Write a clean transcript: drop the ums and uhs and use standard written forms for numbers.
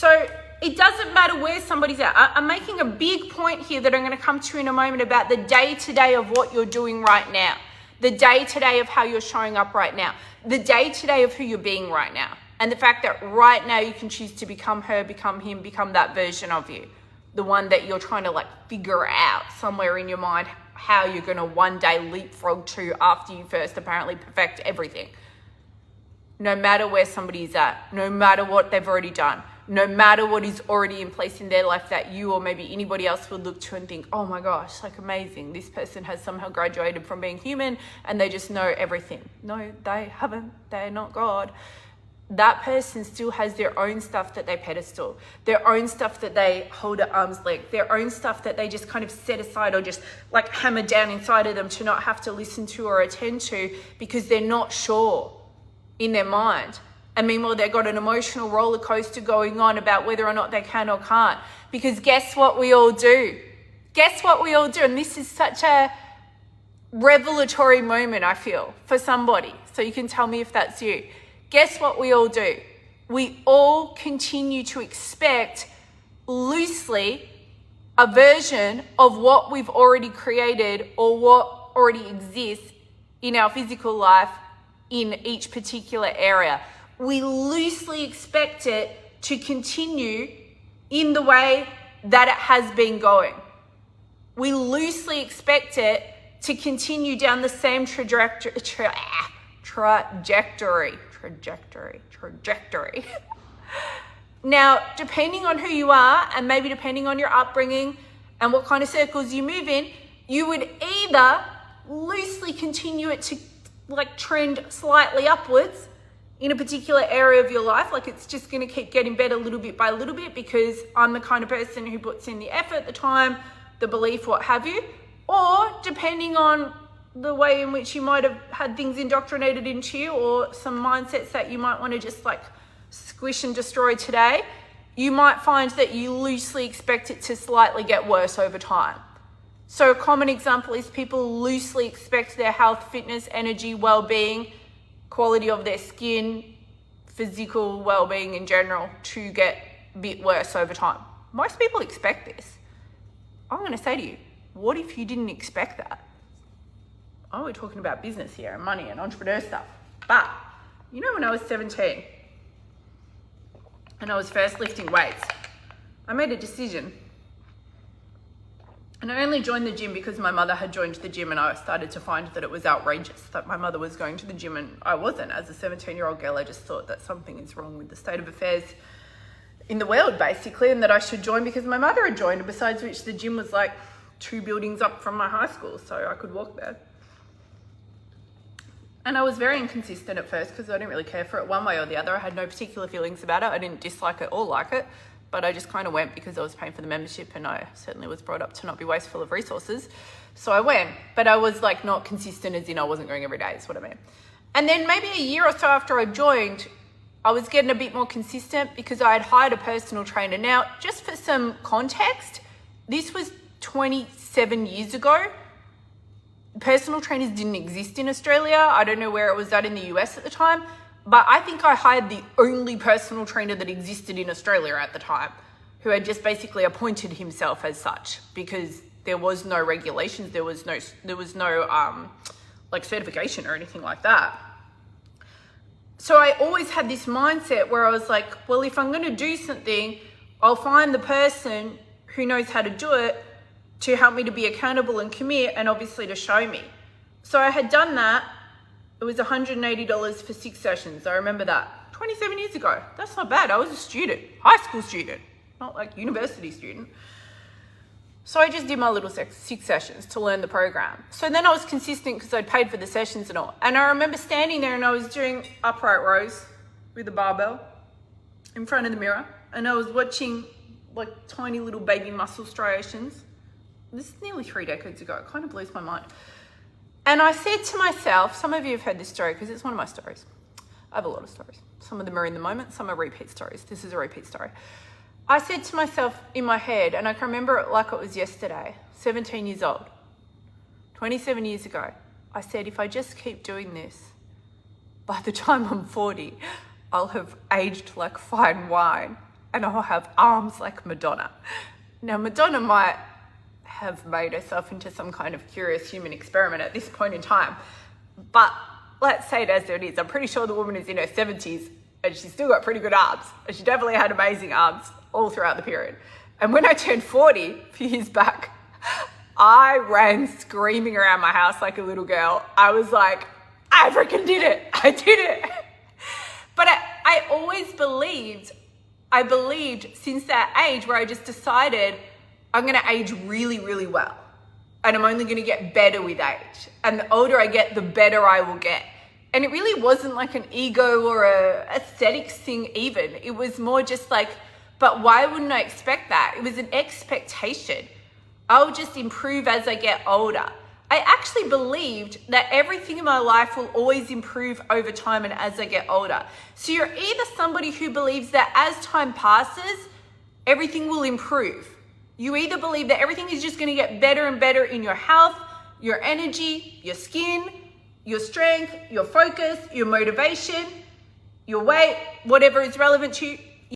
So it doesn't matter where somebody's at. I'm making a big point here that I'm going to come to in a moment about the day-to-day of what you're doing right now. The day-to-day of how you're showing up right now. The day-to-day of who you're being right now. And the fact that right now you can choose to become her, become him, become that version of you. The one that you're trying to figure out somewhere in your mind how you're going to one day leapfrog to after you first apparently perfect everything. No matter where somebody's at, no matter what they've already done, no matter what is already in place in their life that you or maybe anybody else would look to and think, oh my gosh, amazing. This person has somehow graduated from being human and they just know everything. No, they haven't. They're not God. That person still has their own stuff that they pedestal, their own stuff that they hold at arm's length, their own stuff that they just kind of set aside or just hammer down inside of them to not have to listen to or attend to because they're not sure in their mind. And meanwhile, they've got an emotional roller coaster going on about whether or not they can or can't. Because guess what we all do? Guess what we all do? And this is such a revelatory moment, I feel, for somebody. So you can tell me if that's you. Guess what we all do? We all continue to expect loosely a version of what we've already created or what already exists in our physical life in each particular area. We loosely expect it to continue in the way that it has been going. We loosely expect it to continue down the same trajectory. Now, depending on who you are and maybe depending on your upbringing and what kind of circles you move in, you would either loosely continue it to trend slightly upwards in a particular area of your life, it's just going to keep getting better little bit by little bit because I'm the kind of person who puts in the effort, the time, the belief, what have you, or depending on the way in which you might have had things indoctrinated into you or some mindsets that you might want to just squish and destroy today, you might find that you loosely expect it to slightly get worse over time. So a common example is people loosely expect their health, fitness, energy, well-being, quality of their skin, physical well-being in general to get a bit worse over time. Most people expect this. I'm going to say to you, what if you didn't expect that? Oh, we're talking about business here and money and entrepreneur stuff. But, when I was 17 and I was first lifting weights, I made a decision. And I only joined the gym because my mother had joined the gym and I started to find that it was outrageous that my mother was going to the gym and I wasn't. As a 17-year-old girl, I just thought that something is wrong with the state of affairs in the world, basically, and that I should join because my mother had joined, besides which the gym was 2 buildings up from my high school, so I could walk there. And I was very inconsistent at first because I didn't really care for it one way or the other. I had no particular feelings about it. I didn't dislike it or like it, but I just kind of went because I was paying for the membership and I certainly was brought up to not be wasteful of resources. So I went, but I was not consistent as in I wasn't going every day is what I mean. And then maybe a year or so after I joined, I was getting a bit more consistent because I had hired a personal trainer. Now, just for some context, this was 27 years ago. Personal trainers didn't exist in Australia. I don't know where it was at in the US at the time, but I think I hired the only personal trainer that existed in Australia at the time, who had just basically appointed himself as such because there was no regulations, there was no certification or anything like that. So I always had this mindset where I was well, if I'm going to do something, I'll find the person who knows how to do it to help me to be accountable and commit and obviously to show me. So I had done that. It was $180 for 6 sessions. I remember that. 27 years ago. That's not bad. I was a student, high school student, not university student. So I just did my little 6 sessions to learn the program. So then I was consistent because I'd paid for the sessions and all. And I remember standing there and I was doing upright rows with a barbell in front of the mirror. And I was watching tiny little baby muscle striations. This is nearly 3 decades ago. It kind of blows my mind. And I said to myself, some of you have heard this story because it's one of my stories. I have a lot of stories. Some of them are in the moment, some are repeat stories. This is a repeat story. I said to myself in my head, and I can remember it like it was yesterday, 17 years old, 27 years ago, I said, if I just keep doing this, by the time I'm 40, I'll have aged like fine wine and I'll have arms like Madonna. Now, Madonna might have made herself into some kind of curious human experiment at this point in time, but let's say it as it is. I'm pretty sure the woman is in her 70s and she's still got pretty good arms, and she definitely had amazing arms all throughout the period. And when I turned 40 a few years back, I ran screaming around my house like a little girl. I was like, I freaking did it. I did it. But I always believed since that age where I just decided I'm going to age really, really well. And I'm only going to get better with age. And the older I get, the better I will get. And it really wasn't like an ego or a aesthetics thing even. It was more just like, but why wouldn't I expect that? It was an expectation. I'll just improve as I get older. I actually believed that everything in my life will always improve over time and as I get older. So you're either somebody who believes that as time passes, everything will improve. You either believe that everything is just going to get better and better in your health, your energy, your skin, your strength, your focus, your motivation, your weight, whatever is relevant to you.